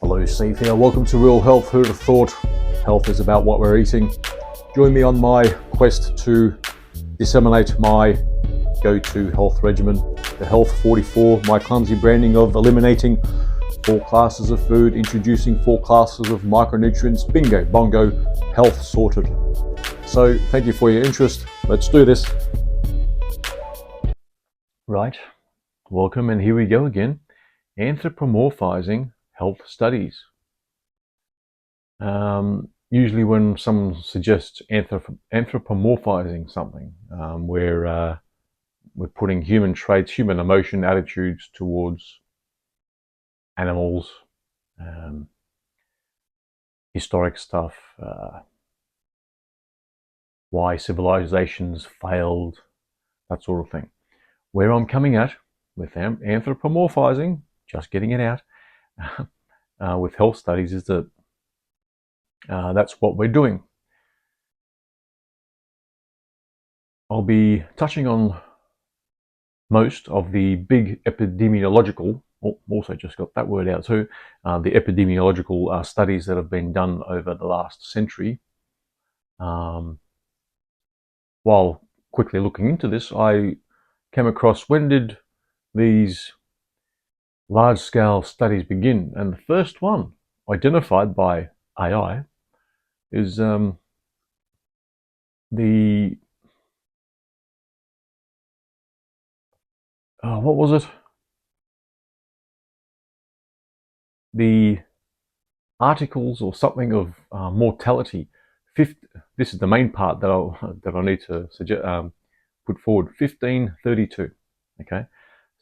Hello, Steve here. Welcome to Real Health. Who'd have thought health is about what we're eating? Join me on my quest to disseminate my go-to health regimen, the Health 44, my clumsy branding of eliminating 4 classes of food, introducing 4 classes of micronutrients. Bingo, bongo, health sorted. So thank you for your interest. Let's do this. Right, welcome, and here we go again. Anthropomorphizing health studies. Usually when someone suggests anthropomorphizing something, we're putting human traits, human emotion, attitudes towards animals, historic stuff, why civilizations failed, that sort of thing. Where I'm coming at with anthropomorphizing, just getting it out, with health studies is that that's what we're doing. I'll be touching on most of the big epidemiological, also just got that word out too, the epidemiological studies that have been done over the last century. While quickly looking into this, I came across, when did these large-scale studies begin? And the first one identified by AI is what was it? The articles or something of mortality. This is the main part that I need to suggest, put forward. 1532. Okay,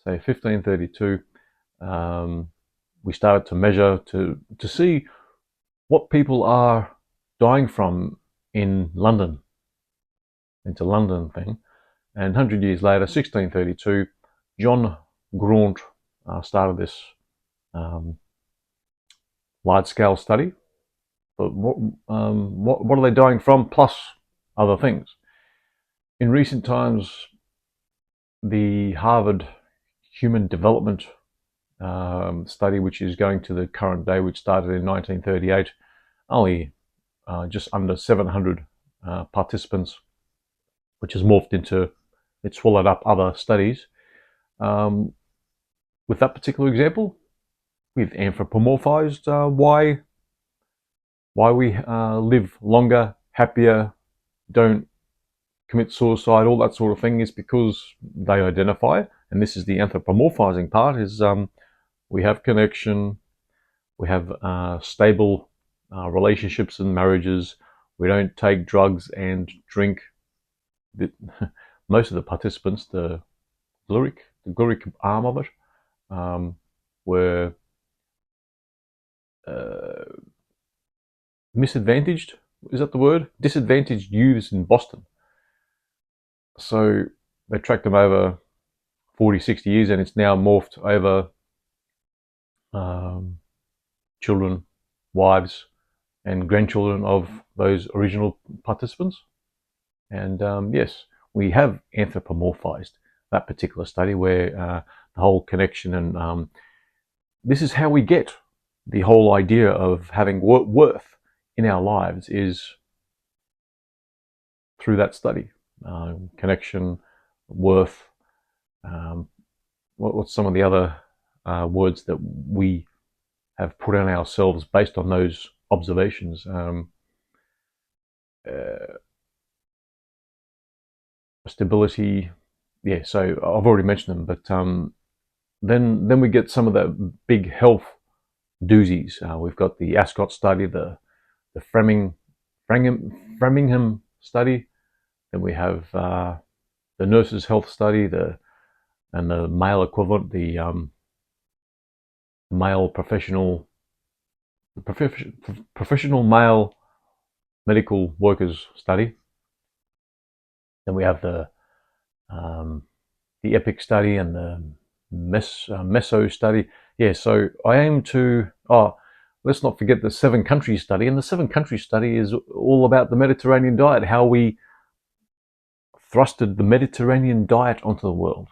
so 1532. We started to measure to see what people are dying from in London. It's a London thing. And 100 years later, 1632, John Graunt started this large-scale study. But what are they dying from, plus other things? In recent times, the Harvard Human Development study, which is going to the current day, which started in 1938, only just under 700 participants, which has morphed into, it swallowed up other studies. With that particular example, we've anthropomorphized why we live longer, happier, don't commit suicide, all that sort of thing, is because they identify, and this is the anthropomorphizing part, is we have connection, we have stable relationships and marriages, we don't take drugs and drink. Most of the participants, the gloric arm of it, were misadvantaged, is that the word? Disadvantaged youths in Boston. So they tracked them over 40, 60 years, and it's now morphed over children, wives, and grandchildren of those original participants. And yes, we have anthropomorphized that particular study, where the whole connection and this is how we get the whole idea of having worth in our lives, is through that study. Connection, worth, what's some of the other words that we have put on ourselves based on those observations? Stability, yeah, so I've already mentioned them, but then we get some of the big health doozies. We've got the Ascot study, the Framingham study, then we have the nurses' health study, and the male equivalent, the male professional male medical workers study. Then we have the EPIC study and the Meso study. Yeah, so I aim to, let's not forget the 7 country study. And the 7 country study is all about the Mediterranean diet, how we thrusted the Mediterranean diet onto the world.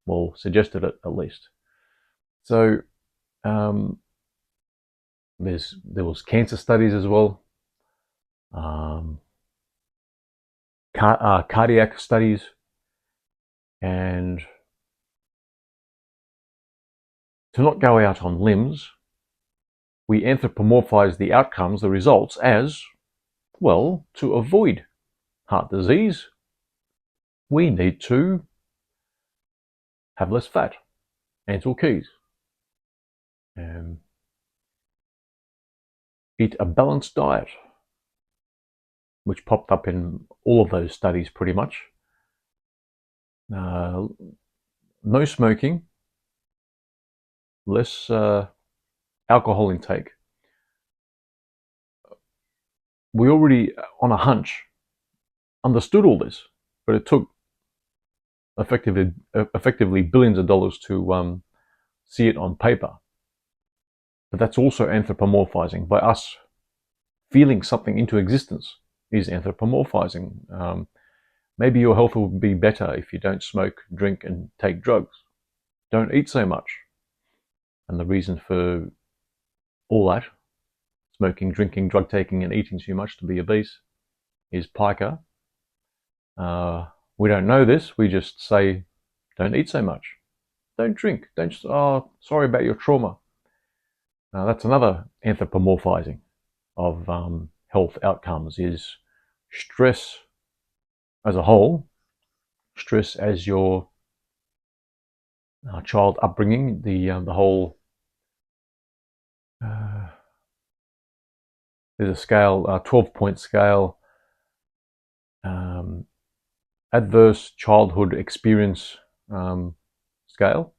Well, suggested it at least. So There was cancer studies as well, cardiac studies, and to not go out on limbs, we anthropomorphize the outcomes, the results, as well. To avoid heart disease, we need to have less fat. Ansel Keys. Eat a balanced diet, which popped up in all of those studies pretty much. No smoking, less alcohol intake. We already, on a hunch, understood all this, but it took effectively billions of dollars to see it on paper. But that's also anthropomorphizing. By us feeling something into existence is anthropomorphizing. Maybe your health will be better if you don't smoke, drink, and take drugs. Don't eat so much. And the reason for all that, smoking, drinking, drug taking, and eating too much to be obese, is pica. We don't know this. We just say, don't eat so much. Don't drink. Don't. Sorry about your trauma. That's another anthropomorphizing of health outcomes, is stress as a whole, stress as your child upbringing, the whole. There's a scale, 12-point scale, adverse childhood experience scale.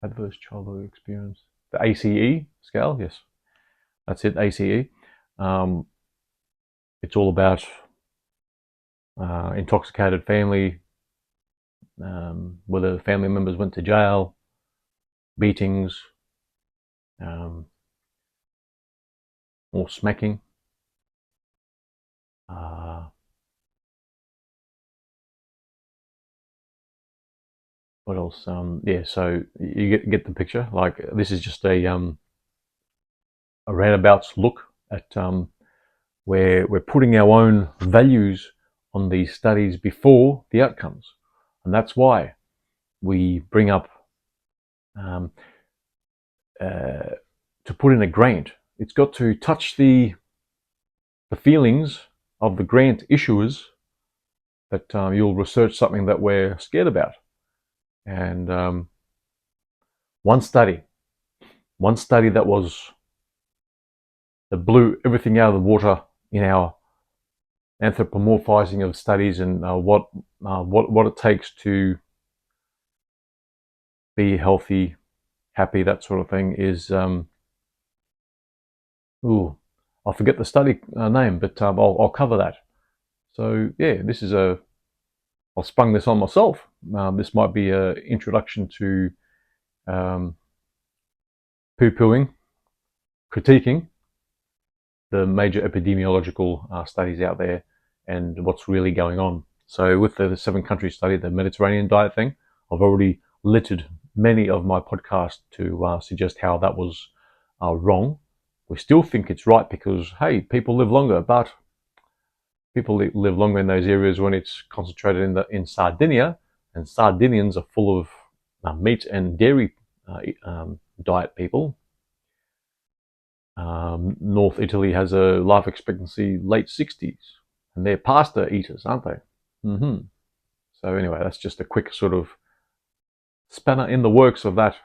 Adverse childhood experience. The ACE scale, yes, that's it, ACE. It's all about intoxicated family, whether family members went to jail, beatings, or smacking. What else? Yeah, so you get the picture. Like, this is just a roundabout's look at where we're putting our own values on these studies before the outcomes, and that's why we bring up to put in a grant. It's got to touch the feelings of the grant issuers that you'll research something that we're scared about. And one study that blew everything out of the water in our anthropomorphizing of studies and what it takes to be healthy, happy, that sort of thing, is I forget the study name, but I'll cover that. So yeah, this is I sprung this on myself. This might be an introduction to poo-pooing, critiquing the major epidemiological studies out there and what's really going on. So with the 7-country study, the Mediterranean diet thing, I've already littered many of my podcasts to suggest how that was wrong. We still think it's right because, hey, people live longer, but people live longer in those areas when it's concentrated in Sardinia, and Sardinians are full of meat and dairy diet people. North Italy has a life expectancy late 60s, and they're pasta eaters, aren't they? So anyway, that's just a quick sort of spanner in the works of that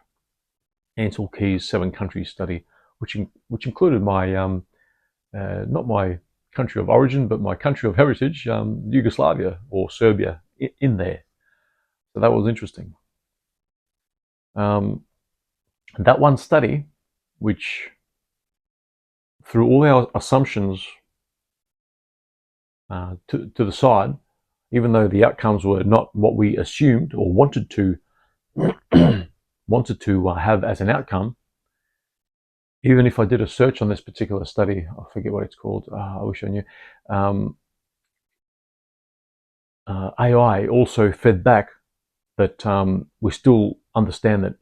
Ansel Keys 7-country study, which included my not my country of origin, but my country of heritage, Yugoslavia or Serbia, in there. So that was interesting. That one study, which threw all our assumptions to the side, even though the outcomes were not what we assumed or wanted to have as an outcome. Even if I did a search on this particular study, I forget what it's called. I wish I knew. AI also fed back that we still understand that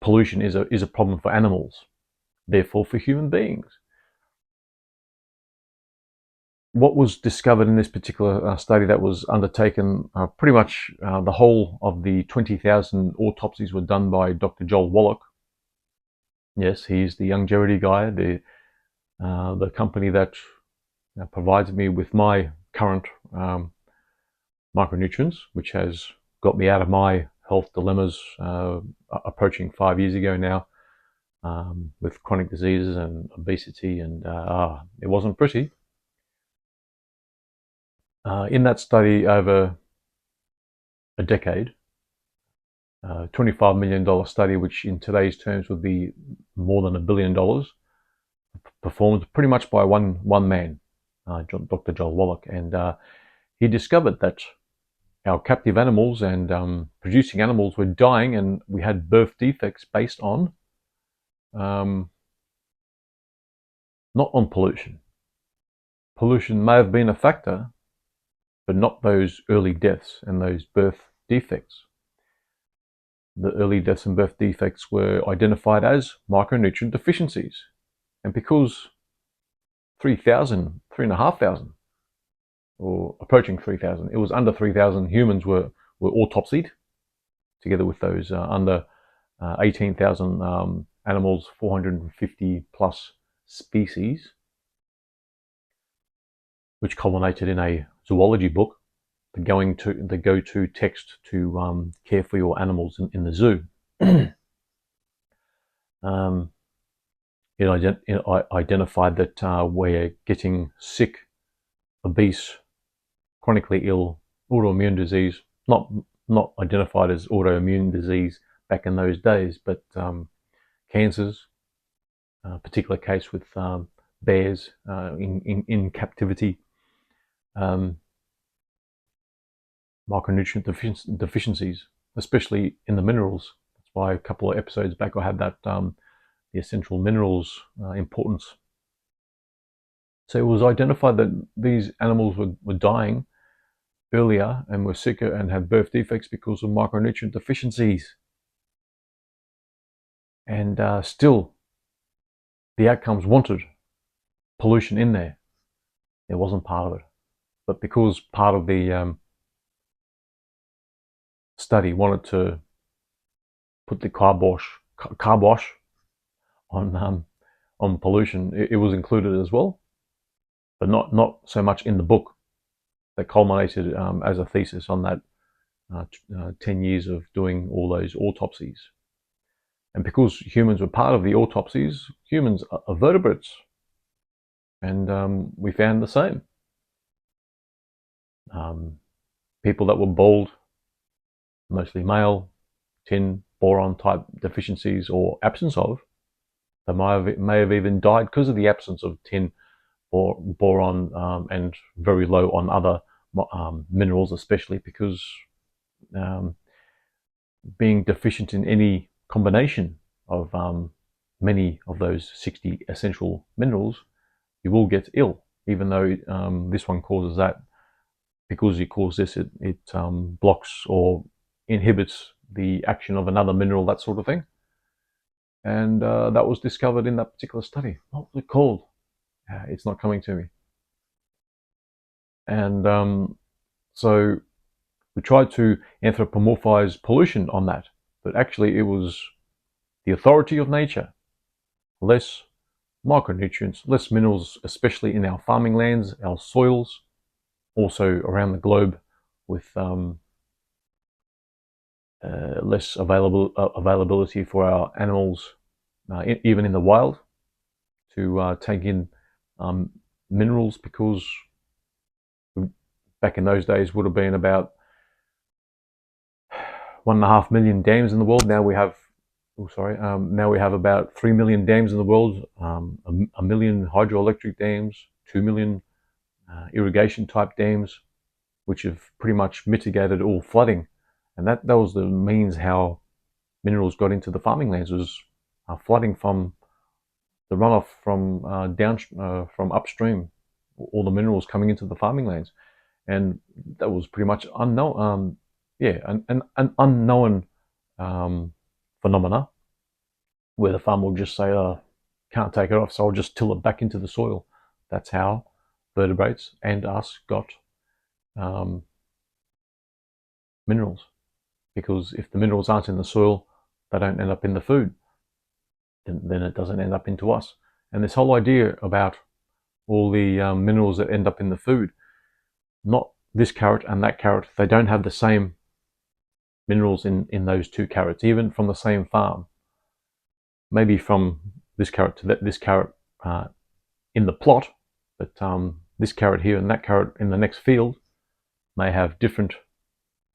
pollution is a problem for animals, therefore for human beings. What was discovered in this particular study that was undertaken, pretty much the whole of the 20,000 autopsies were done by Dr. Joel Wallach. Yes, he's the longevity guy, the company that provides me with my current micronutrients, which has got me out of my health dilemmas approaching 5 years ago now, with chronic diseases and obesity, and it wasn't pretty. In that study over a decade, $25 million study, which in today's terms would be more than $1 billion, performed pretty much by one man, Dr. Joel Wallach, and he discovered that our captive animals and producing animals were dying, and we had birth defects based on not on pollution. Pollution may have been a factor, but not those early deaths and those birth defects. The early deaths and birth defects were identified as micronutrient deficiencies. And because 3,500, or approaching 3,000, it was under 3,000 humans were autopsied, together with those under 18,000 animals, 450 plus species, which culminated in a zoology book, the go-to text to care for your animals in the zoo. It identified that we're getting sick, obese, chronically ill, autoimmune disease, not identified as autoimmune disease back in those days, but cancers, particular case with bears in captivity, micronutrient deficiencies, especially in the minerals. That's why a couple of episodes back I had that the essential minerals importance. So it was identified that these animals were dying earlier and were sicker and had birth defects because of micronutrient deficiencies. And still, the outcomes wanted pollution in there. It wasn't part of it. But because part of the study wanted to put the kibosh on pollution, it was included as well, but not so much in the book that culminated as a thesis on that 10 years of doing all those autopsies. And because humans were part of the autopsies, humans are vertebrates, and we found the same. People that were bald, mostly male, tin, boron type deficiencies or absence of, they may have even died because of the absence of tin, boron, and very low on other minerals, especially because being deficient in any combination of many of those 60 essential minerals, you will get ill, even though this one causes that. Because you cause this, it blocks or inhibits the action of another mineral, that sort of thing. And that was discovered in that particular study. What was it called? It's not coming to me. And so we tried to anthropomorphize pollution on that, but actually it was the authority of nature. Less micronutrients, less minerals, especially in our farming lands, our soils, also around the globe, with less availability for our animals, even in the wild, to take in minerals, because back in those days would have been about 1.5 million dams in the world. Now we have, now we have about 3 million dams in the world, a million hydroelectric dams, 2 million irrigation type dams, which have pretty much mitigated all flooding. And that was the means how minerals got into the farming lands, was flooding from the runoff from from upstream, all the minerals coming into the farming lands. And that was pretty much unknown, an unknown phenomena where the farmer will just say, oh, can't take it off, so I'll just till it back into the soil. That's how vertebrates and us got minerals. Because if the minerals aren't in the soil, they don't end up in the food. Then it doesn't end up into us. And this whole idea about all the minerals that end up in the food, not this carrot and that carrot, they don't have the same minerals in those two carrots, even from the same farm. Maybe from this carrot to this carrot in the plot, but this carrot here and that carrot in the next field may have different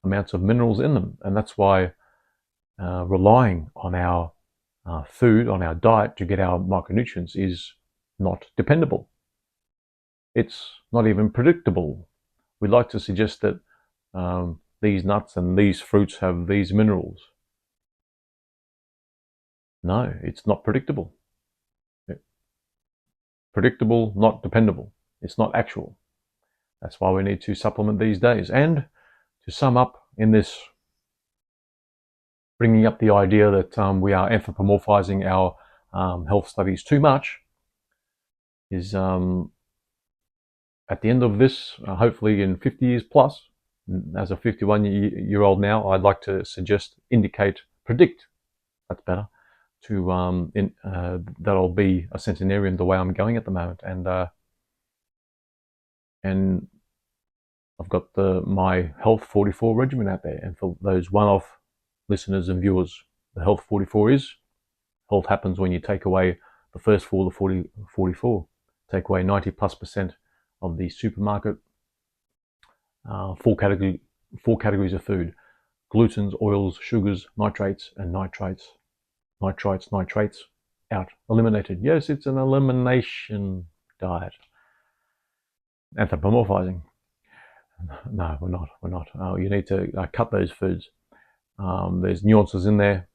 amounts of minerals in them. And that's why relying on our food, on our diet to get our micronutrients is not dependable. It's not even predictable. We like to suggest that these nuts and these fruits have these minerals. No, it's not predictable. Predictable, not dependable. It's not actual. That's why we need to supplement these days. And to sum up in this, bringing up the idea that we are anthropomorphizing our health studies too much, is at the end of this, hopefully in 50 years plus, as a 51-year-old now, I'd like to suggest, indicate, predict, that's better, to that'll be a centenarian the way I'm going at the moment. And I've got my Health 44 regimen out there. And for those one-off listeners and viewers, the Health 44 is, health happens when you take away the first four, the 44. Take away 90+% of the supermarket, four categories of food: glutens, oils, sugars, nitrates, and nitrates, out, eliminated. Yes, it's an elimination diet. Anthropomorphizing. No, we're not. You need to cut those foods. There's nuances in there,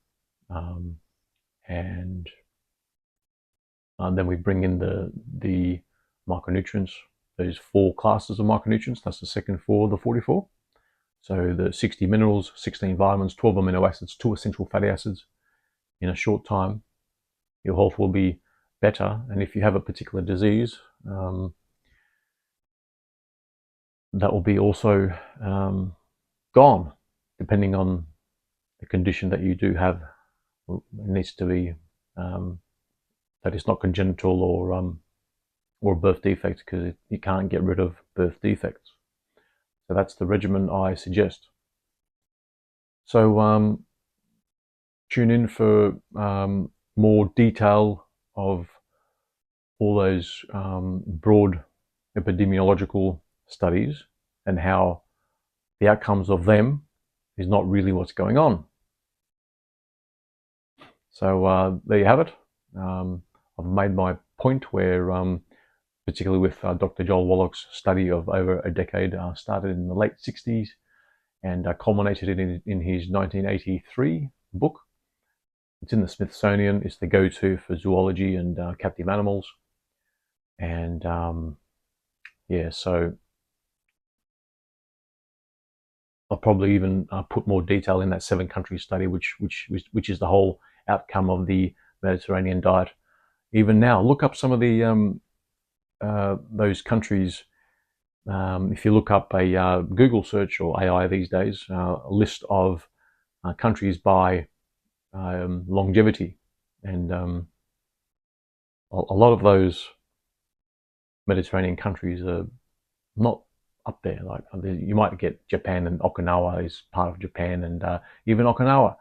and then we bring in the micronutrients. Those 4 classes of micronutrients. That's the second 4 of the 44. So the 60 minerals, 16 vitamins, 12 amino acids, 2 essential fatty acids. In a short time, your health will be better. And if you have a particular disease, that will be also gone, depending on the condition that you do have. It needs to be that it's not congenital or a birth defect, because you can't get rid of birth defects. So that's the regimen I suggest. So tune in for more detail of all those broad epidemiological studies and how the outcomes of them is not really what's going on. So there you have it. I've made my point where, particularly with Dr. Joel Wallach's study of over a decade, started in the late 60s and culminated in his 1983 book. It's in the Smithsonian. It's the go-to for zoology and captive animals. And yeah, so I'll probably even put more detail in that 7-country study, which is the whole outcome of the Mediterranean diet. Even now, look up some of the those countries. If you look up a Google search or AI these days, a list of countries by longevity, and a lot of those Mediterranean countries are not up there. Like, you might get Japan, and Okinawa is part of Japan, and even Okinawa,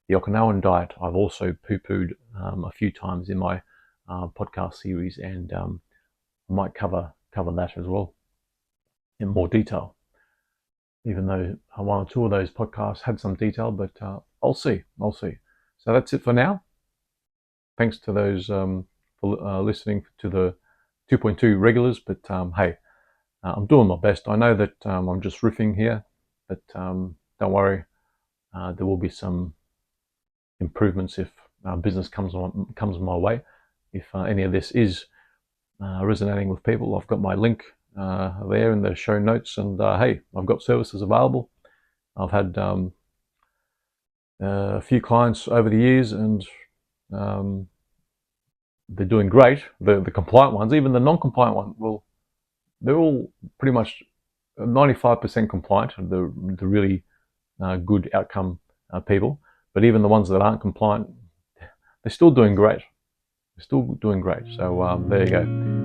the Okinawan diet I've also poo-pooed a few times in my podcast series, and I might cover that as well in more detail, even though 1 or 2 of those podcasts had some detail, but I'll see. So that's it for now. Thanks to those for listening to the 2.2 regulars, but hey, I'm doing my best. I know that I'm just riffing here, but don't worry, there will be some improvements if business comes my way. If any of this is resonating with people, I've got my link there in the show notes, and hey, I've got services available. I've had a few clients over the years, and they're doing great. The compliant ones, even the non-compliant ones, well, they're all pretty much 95% compliant. The really good outcome people. But even the ones that aren't compliant, they're still doing great. They're still doing great. So there you go.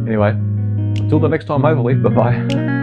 Anyway, until the next time, hopefully. Bye bye.